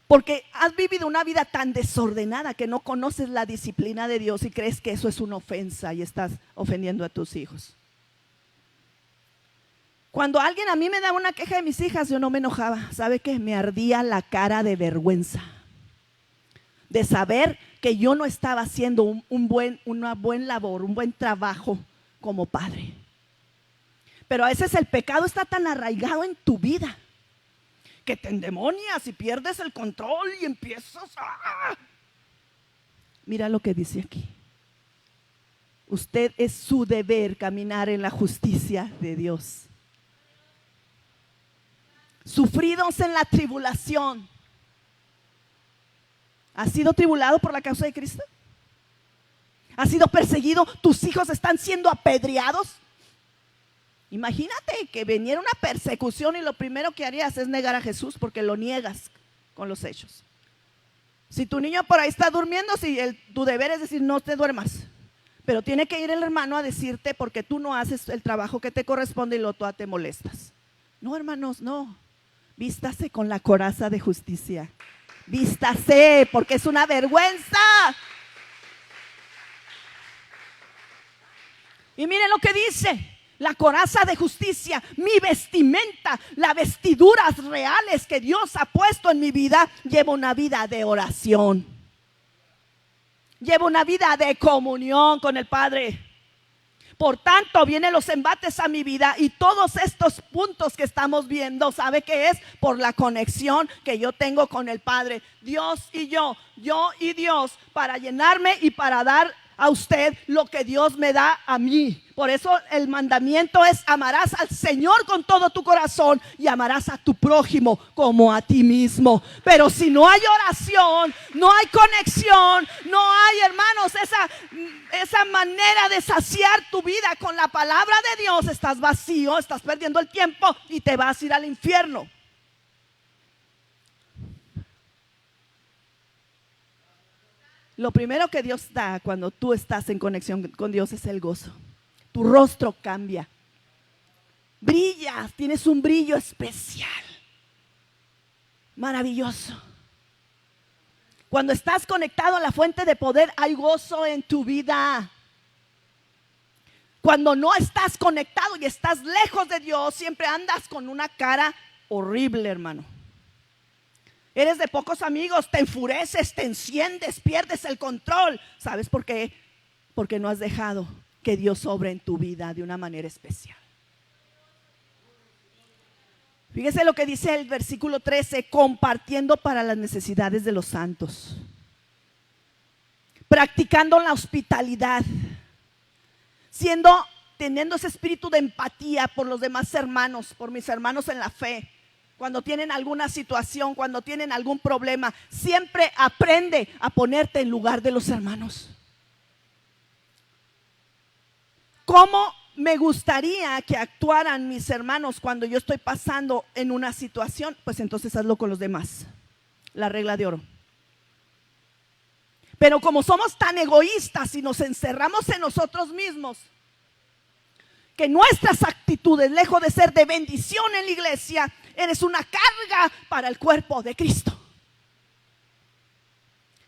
[SPEAKER 1] porque has vivido una vida tan desordenada que no conoces la disciplina de Dios y crees que eso es una ofensa y estás ofendiendo a tus hijos. Cuando alguien a mí me daba una queja de mis hijas, yo no me enojaba. ¿Sabe qué? Me ardía la cara de vergüenza de saber que yo no estaba haciendo una buena labor, un buen trabajo como padre. Pero a veces el pecado está tan arraigado en tu vida que te endemonias y pierdes el control y empiezas a... Mira lo que dice aquí. Usted, es su deber caminar en la justicia de Dios. Sufridos en la tribulación. ¿Has sido tribulado por la causa de Cristo? ¿Has sido perseguido? ¿Tus hijos están siendo apedreados? Imagínate que viniera una persecución y lo primero que harías es negar a Jesús, porque lo niegas con los hechos. Si tu niño por ahí está durmiendo, tu deber es decir, no te duermas. Pero tiene que ir el hermano a decirte porque tú no haces el trabajo que te corresponde y luego tú te molestas. No, hermanos, no. Vístase con la coraza de justicia. Vístase, porque es una vergüenza. Y miren lo que dice. La coraza de justicia, mi vestimenta, las vestiduras reales que Dios ha puesto en mi vida. Llevo una vida de oración. Llevo una vida de comunión con el Padre. Por tanto, vienen los embates a mi vida y todos estos puntos que estamos viendo, ¿sabe qué es? Por la conexión que yo tengo con el Padre. Dios y yo y Dios, para llenarme y para dar a usted lo que Dios me da a mí. Por eso el mandamiento es: amarás al Señor con todo tu corazón y amarás a tu prójimo como a ti mismo. Pero si no hay oración, no hay conexión, no hay, hermanos, esa manera de saciar tu vida con la palabra de Dios, estás vacío, estás perdiendo el tiempo y te vas a ir al infierno. Lo primero que Dios da cuando tú estás en conexión con Dios es el gozo. Tu rostro cambia. Brillas, tienes un brillo especial. Maravilloso. Cuando estás conectado a la fuente de poder, hay gozo en tu vida. Cuando no estás conectado y estás lejos de Dios, siempre andas con una cara horrible, hermano. Eres de pocos amigos, te enfureces, te enciendes, pierdes el control. ¿Sabes por qué? Porque no has dejado que Dios obre en tu vida de una manera especial. Fíjese lo que dice el versículo 13: compartiendo para las necesidades de los santos, practicando la hospitalidad, teniendo ese espíritu de empatía por los demás hermanos, por mis hermanos en la fe. Cuando tienen alguna situación, cuando tienen algún problema, siempre aprende a ponerte en lugar de los hermanos. ¿Cómo me gustaría que actuaran mis hermanos cuando yo estoy pasando en una situación? Pues entonces hazlo con los demás. La regla de oro. Pero como somos tan egoístas y nos encerramos en nosotros mismos, que nuestras actitudes, lejos de ser de bendición en la iglesia, eres una carga para el cuerpo de Cristo.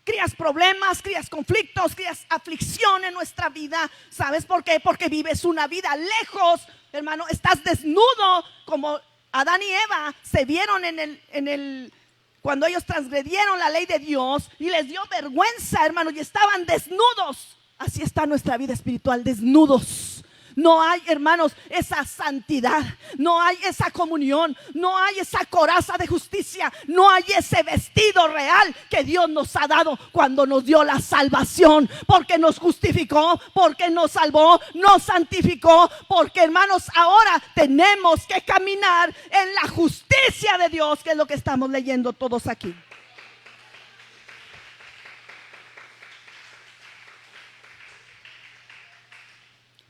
[SPEAKER 1] Crías problemas, crías conflictos, crías aflicción en nuestra vida. ¿Sabes por qué? Porque vives una vida lejos, hermano. Estás desnudo, como Adán y Eva se vieron cuando ellos transgredieron la ley de Dios y les dio vergüenza, hermano, y estaban desnudos. Así está nuestra vida espiritual, desnudos. No hay, hermanos, esa santidad, no hay esa comunión, no hay esa coraza de justicia, no hay ese vestido real que Dios nos ha dado cuando nos dio la salvación, porque nos justificó, porque nos salvó, nos santificó, porque, hermanos, ahora tenemos que caminar en la justicia de Dios, que es lo que estamos leyendo todos aquí.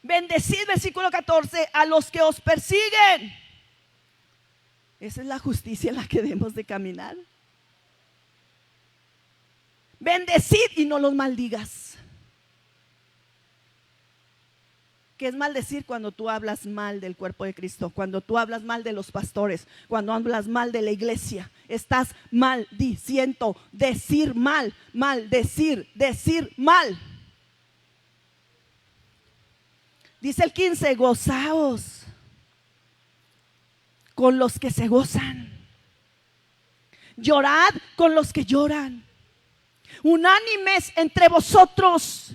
[SPEAKER 1] Bendecid, versículo 14, a los que os persiguen. Esa es la justicia en la que debemos de caminar. Bendecid y no los maldigas. ¿Qué es maldecir? Cuando tú hablas mal del cuerpo de Cristo, cuando tú hablas mal de los pastores, cuando hablas mal de la iglesia. Estás maldiciendo, decir mal, maldecir, decir mal. Dice el 15, gozaos con los que se gozan, llorad con los que lloran, unánimes entre vosotros.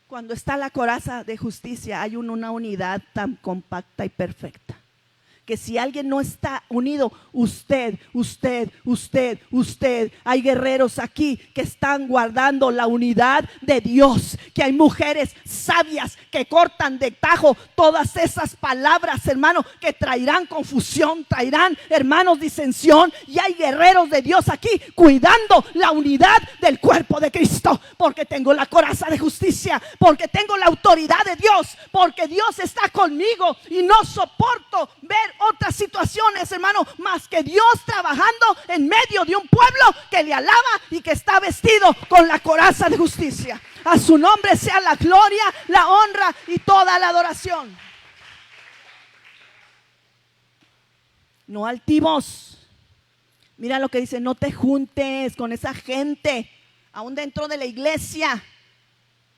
[SPEAKER 1] Cuando está la coraza de justicia hay una unidad tan compacta y perfecta, que si alguien no está unido, usted, hay guerreros aquí que están guardando la unidad de Dios, que hay mujeres sabias que cortan de tajo todas esas palabras, hermano, que traerán confusión, traerán, hermanos, disensión, y hay guerreros de Dios aquí cuidando la unidad del cuerpo de Cristo, porque tengo la coraza de justicia, porque tengo la autoridad de Dios, porque Dios está conmigo y no soporto ver otras situaciones, hermano, más que Dios trabajando en medio de un pueblo que le alaba y que está vestido con la coraza de justicia. A su nombre sea la gloria, la honra y toda la adoración. No altivos. Mira lo que dice: no te juntes con esa gente, aún dentro de la iglesia,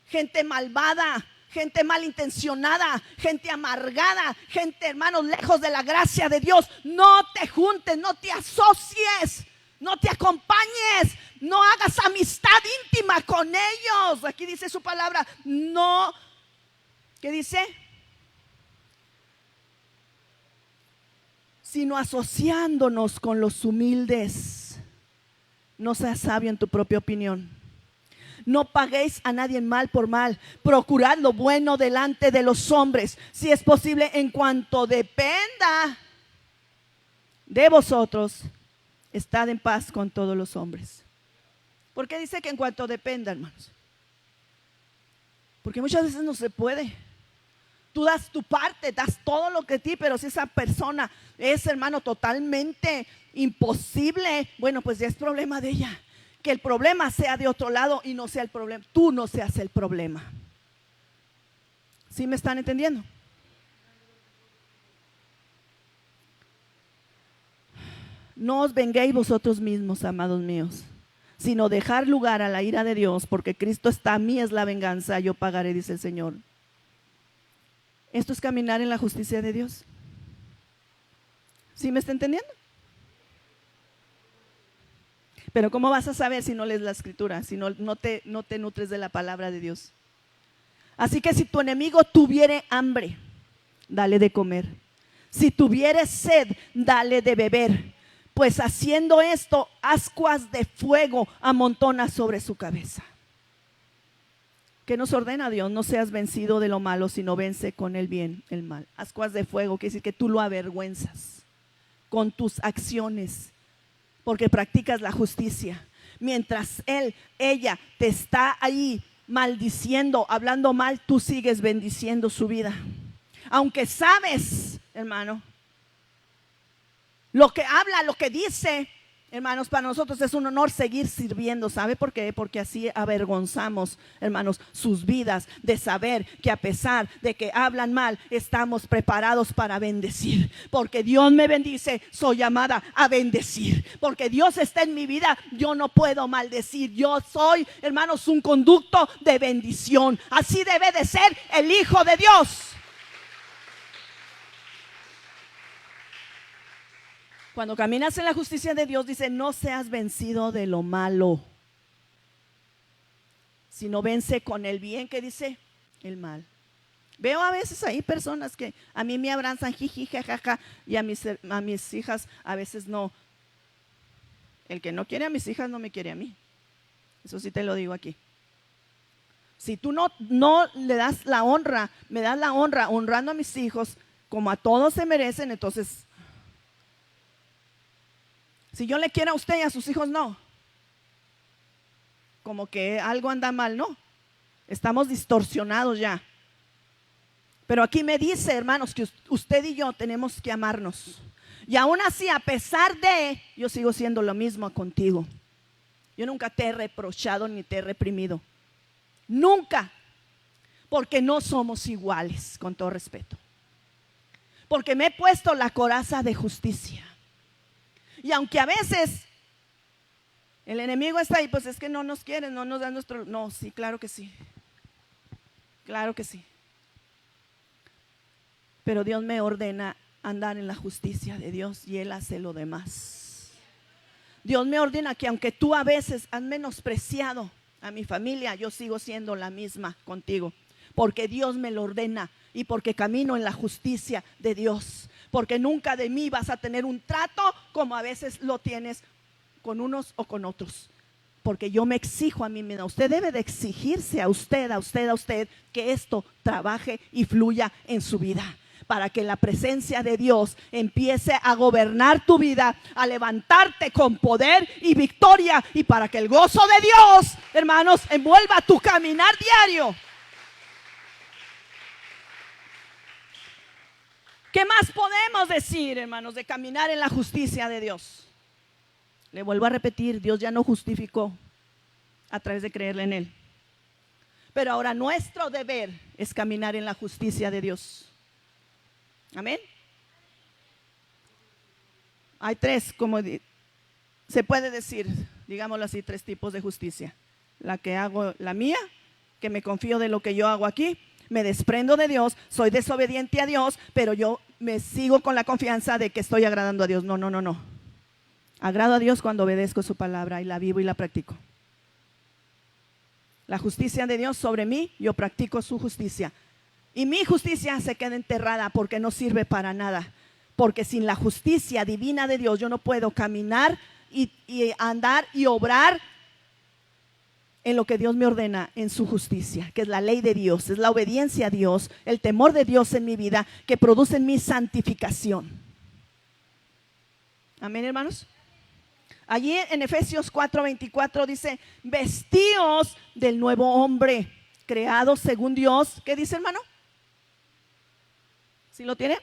[SPEAKER 1] gente malvada, gente malintencionada, gente amargada, gente, hermanos, lejos de la gracia de Dios. No te juntes, no te asocies, no te acompañes, no hagas amistad íntima con ellos. Aquí dice su palabra, no, ¿qué dice? Sino asociándonos con los humildes. No seas sabio en tu propia opinión. No paguéis a nadie mal por mal. Procurad lo bueno delante de los hombres, si es posible, en cuanto dependa de vosotros, estad en paz con todos los hombres. ¿Por qué dice que en cuanto dependa, hermanos? Porque muchas veces no se puede. Tú das tu parte, das todo lo que ti, pero si esa persona es, hermano, totalmente imposible, bueno, pues ya es problema de ella. Que el problema sea de otro lado y no sea el problema. Tú no seas el problema. ¿Sí me están entendiendo? No os venguéis vosotros mismos, amados míos, sino dejar lugar a la ira de Dios, porque Cristo está, a mí es la venganza, yo pagaré, dice el Señor. Esto es caminar en la justicia de Dios. ¿Sí me está entendiendo? Pero ¿cómo vas a saber si no lees la escritura? Si no te nutres de la palabra de Dios. Así que si tu enemigo tuviere hambre, dale de comer. Si tuviere sed, dale de beber. Pues haciendo esto, ascuas de fuego amontona sobre su cabeza. ¿Qué nos ordena Dios? No seas vencido de lo malo, sino vence con el bien el mal. Ascuas de fuego quiere decir que tú lo avergüenzas con tus acciones, porque practicas la justicia. Mientras ella te está ahí maldiciendo, hablando mal, tú sigues bendiciendo su vida. Aunque sabes, hermano, lo que habla, lo que dice, hermanos, para nosotros es un honor seguir sirviendo. ¿Sabe por qué? Porque así avergonzamos, hermanos, sus vidas, de saber que a pesar de que hablan mal, estamos preparados para bendecir. Porque Dios me bendice, soy llamada a bendecir. Porque Dios está en mi vida, yo no puedo maldecir. Yo soy, hermanos, un conducto de bendición. Así debe de ser el Hijo de Dios. Cuando caminas en la justicia de Dios, dice, no seas vencido de lo malo, sino vence con el bien, que dice, el mal. Veo a veces ahí personas que a mí me abrazan, jiji, jajaja, y a mis hijas a veces no. El que no quiere a mis hijas no me quiere a mí. Eso sí te lo digo aquí. Si tú no le das la honra, me das la honra honrando a mis hijos como a todos se merecen, entonces, si yo le quiero a usted y a sus hijos no, como que algo anda mal, no. Estamos distorsionados ya. Pero aquí me dice, hermanos, que usted y yo tenemos que amarnos. Y aún así, a pesar de, yo sigo siendo lo mismo contigo. Yo nunca te he reprochado ni te he reprimido. Nunca. Porque no somos iguales, con todo respeto. Porque me he puesto la coraza de justicia. Y aunque a veces el enemigo está ahí, pues es que no nos quiere, no nos da nuestro. No, sí, claro que sí. Claro que sí. Pero Dios me ordena andar en la justicia de Dios y Él hace lo demás. Dios me ordena que aunque tú a veces has menospreciado a mi familia, yo sigo siendo la misma contigo. Porque Dios me lo ordena y porque camino en la justicia de Dios. Porque nunca de mí vas a tener un trato como a veces lo tienes con unos o con otros. Porque yo me exijo a mí misma. Usted debe de exigirse a usted que esto trabaje y fluya en su vida. Para que la presencia de Dios empiece a gobernar tu vida, a levantarte con poder y victoria. Y para que el gozo de Dios, hermanos, envuelva tu caminar diario. ¿Qué más podemos decir, hermanos, de caminar en la justicia de Dios? Le vuelvo a repetir, Dios ya nos justificó a través de creerle en Él. Pero ahora nuestro deber es caminar en la justicia de Dios. Amén. Hay tres, como se puede decir, digámoslo así, tres tipos de justicia. La que hago, la mía, que me confío de lo que yo hago aquí, me desprendo de Dios, soy desobediente a Dios, pero yo me sigo con la confianza de que estoy agradando a Dios. No, no, no, no. Agrado a Dios cuando obedezco su palabra y la vivo y la practico. La justicia de Dios sobre mí, yo practico su justicia. Y mi justicia se queda enterrada porque no sirve para nada. Porque sin la justicia divina de Dios yo no puedo caminar y andar y obrar en lo que Dios me ordena, en su justicia, que es la ley de Dios, es la obediencia a Dios, el temor de Dios en mi vida, que produce en mi santificación. Amén, hermanos. Allí en Efesios 4:24 dice: vestíos del nuevo hombre, creado según Dios. ¿Qué dice, hermano? ¿Sí lo tiene?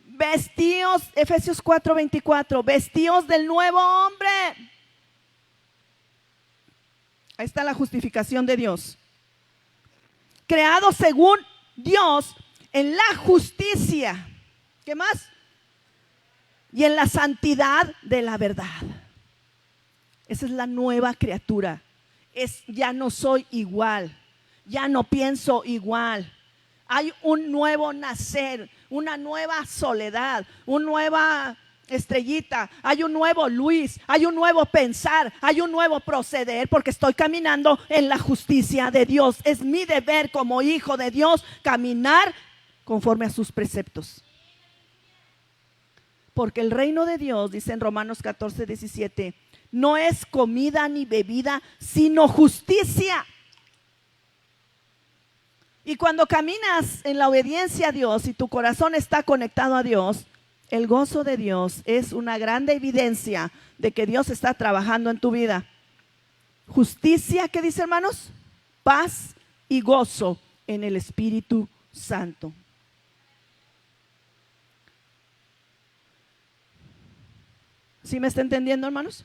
[SPEAKER 1] Vestíos, Efesios 4:24, vestíos del nuevo hombre. Ahí está la justificación de Dios. Creado según Dios en la justicia. ¿Qué más? Y en la santidad de la verdad. Esa es la nueva criatura. Ya no soy igual. Ya no pienso igual. Hay un nuevo nacer, una nueva Soledad, una nueva Estrellita, hay un nuevo Luis, hay un nuevo pensar, hay un nuevo proceder, porque estoy caminando en la justicia de Dios. Es mi deber como hijo de Dios caminar conforme a sus preceptos. Porque el reino de Dios, dice en Romanos 14:17, no es comida ni bebida, sino justicia. Y cuando caminas en la obediencia a Dios y tu corazón está conectado a Dios, el gozo de Dios es una grande evidencia de que Dios está trabajando en tu vida. Justicia, ¿qué dice, hermanos? Paz y gozo en el Espíritu Santo. ¿Sí me está entendiendo, hermanos?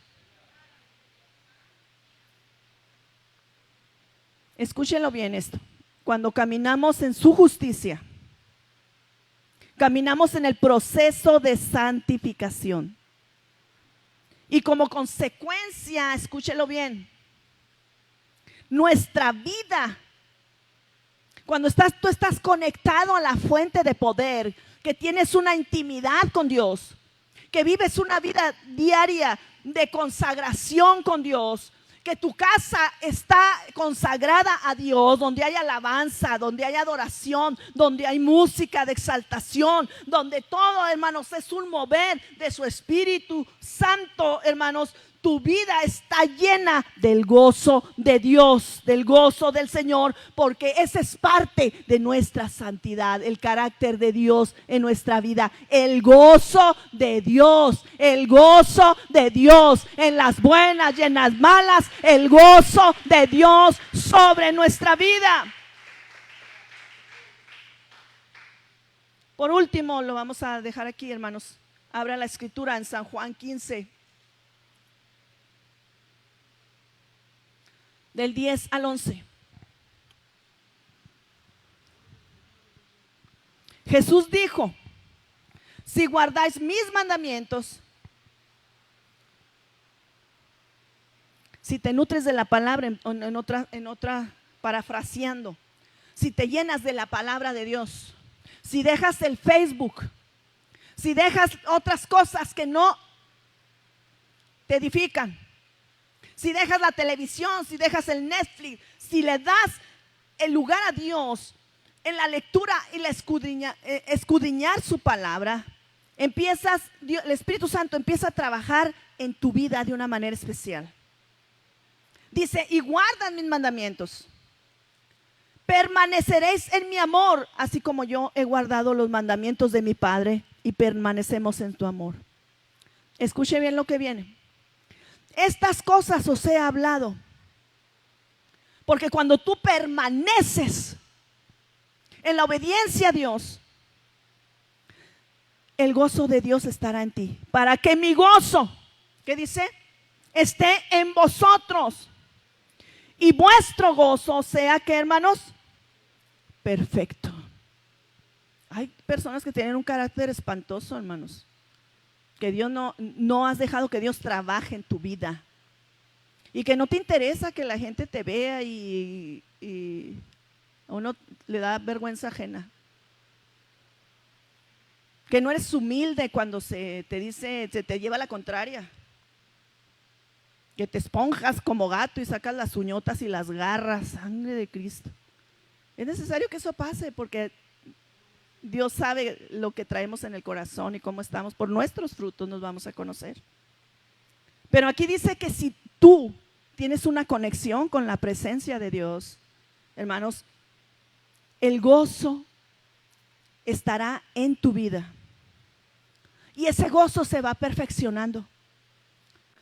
[SPEAKER 1] Escúchenlo bien esto. Cuando caminamos en su justicia, caminamos en el proceso de santificación. Y como consecuencia, escúchelo bien, nuestra vida, cuando tú estás conectado a la fuente de poder, que tienes una intimidad con Dios, que vives una vida diaria de consagración con Dios, que tu casa está consagrada a Dios, donde hay alabanza, donde hay adoración, donde hay música de exaltación, donde todo, hermanos, es un mover de su Espíritu Santo, hermanos. Tu vida está llena del gozo de Dios, del gozo del Señor, porque esa es parte de nuestra santidad, el carácter de Dios en nuestra vida. El gozo de Dios, el gozo de Dios en las buenas y en las malas, el gozo de Dios sobre nuestra vida. Por último, lo vamos a dejar aquí, hermanos. Abra la escritura en San Juan 15. Del 10 al 11. Jesús dijo: si guardáis mis mandamientos, si te nutres de la palabra, en otra parafraseando, si te llenas de la palabra de Dios, si dejas el Facebook, si dejas otras cosas que no te edifican, si dejas la televisión, si dejas el Netflix, si le das el lugar a Dios en la lectura y la escudriñar su palabra, el Espíritu Santo empieza a trabajar en tu vida de una manera especial. Dice: y guardan mis mandamientos, permaneceréis en mi amor, así como yo he guardado los mandamientos de mi Padre y permanecemos en tu amor. Escuche bien lo que viene. Estas cosas os he hablado, porque cuando tú permaneces en la obediencia a Dios, el gozo de Dios estará en ti. Para que mi gozo, ¿qué dice? Esté en vosotros. Y vuestro gozo sea, ¿qué, hermanos? Perfecto. Hay personas que tienen un carácter espantoso, hermanos. Que Dios no has dejado que Dios trabaje en tu vida. Y que no te interesa que la gente te vea y a uno le da vergüenza ajena. Que no eres humilde cuando se te lleva la contraria. Que te esponjas como gato y sacas las uñotas y las garras, sangre de Cristo. Es necesario que eso pase porque Dios sabe lo que traemos en el corazón y cómo estamos. Por nuestros frutos nos vamos a conocer. Pero aquí dice que si tú tienes una conexión con la presencia de Dios, hermanos, el gozo estará en tu vida. Y ese gozo se va perfeccionando.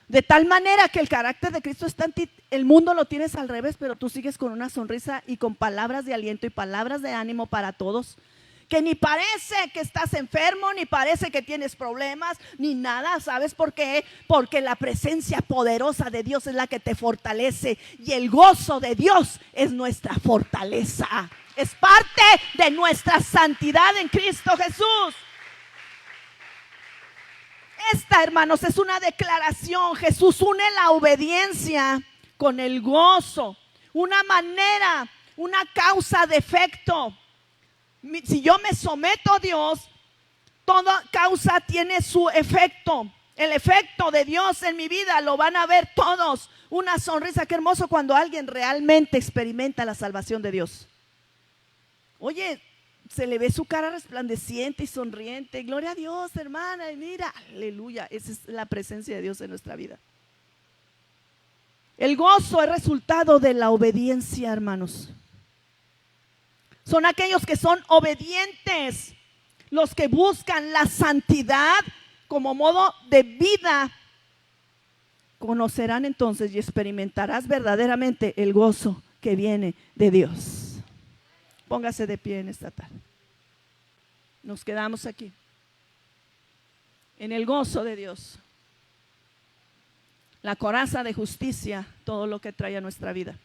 [SPEAKER 1] De tal manera que el carácter de Cristo está en ti. El mundo lo tienes al revés, pero tú sigues con una sonrisa y con palabras de aliento y palabras de ánimo para todos. Que ni parece que estás enfermo, ni parece que tienes problemas, ni nada. ¿Sabes por qué? Porque la presencia poderosa de Dios es la que te fortalece. Y el gozo de Dios es nuestra fortaleza. Es parte de nuestra santidad en Cristo Jesús. Esta, hermanos, es una declaración. Jesús une la obediencia con el gozo. Una manera, una causa de efecto. Si yo me someto a Dios, toda causa tiene su efecto. El efecto de Dios en mi vida lo van a ver todos. Una sonrisa, qué hermoso cuando alguien realmente experimenta la salvación de Dios. Oye, se le ve su cara resplandeciente y sonriente. Gloria a Dios, hermana, y mira, aleluya. Esa es la presencia de Dios en nuestra vida. El gozo es resultado de la obediencia, hermanos. Son aquellos que son obedientes, los que buscan la santidad como modo de vida. Conocerán entonces y experimentarás verdaderamente el gozo que viene de Dios. Póngase de pie en esta tarde. Nos quedamos aquí, en el gozo de Dios. La coraza de justicia, todo lo que trae a nuestra vida.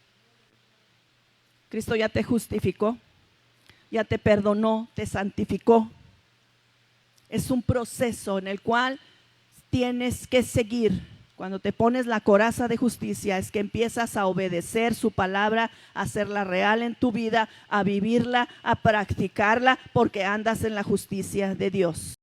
[SPEAKER 1] Cristo ya te justificó, ya te perdonó, te santificó. Es un proceso en el cual tienes que seguir. Cuando te pones la coraza de justicia es que empiezas a obedecer su palabra, a hacerla real en tu vida, a vivirla, a practicarla, porque andas en la justicia de Dios.